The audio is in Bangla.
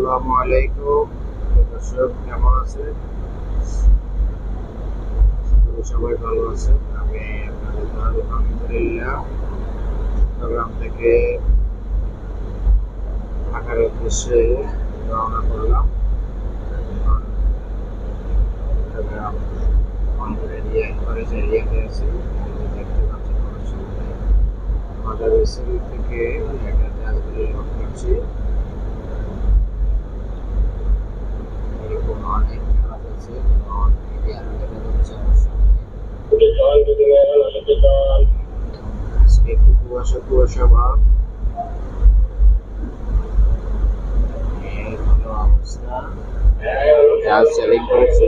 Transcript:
আসসালামু আলাইকুম দর্শক, কেমন আছেন? সবাই ভালো আছেন। আমি আপনাদের আলহামদুলিল্লাহ চট্টগ্রাম থেকে ঢাকার উদ্দেশ্যে রওনা করলাম। চট্টগ্রাম বন্দর এরিয়ায় কলেজ এরিয়াতে আছি। দেখতে পাচ্ছেন আমার সামনে মাদার বেসিল থেকে একটা জাহাজগুলি লোড করছি। এরকম অনেক জাহাজ আছে, অনেক এরিয়া দেখা যাচ্ছে আমার সামনে। আজকে একটু কুয়াশা কুয়াশা ভাব, ভালো অবস্থা। জাহাজ সেলিং করেছি।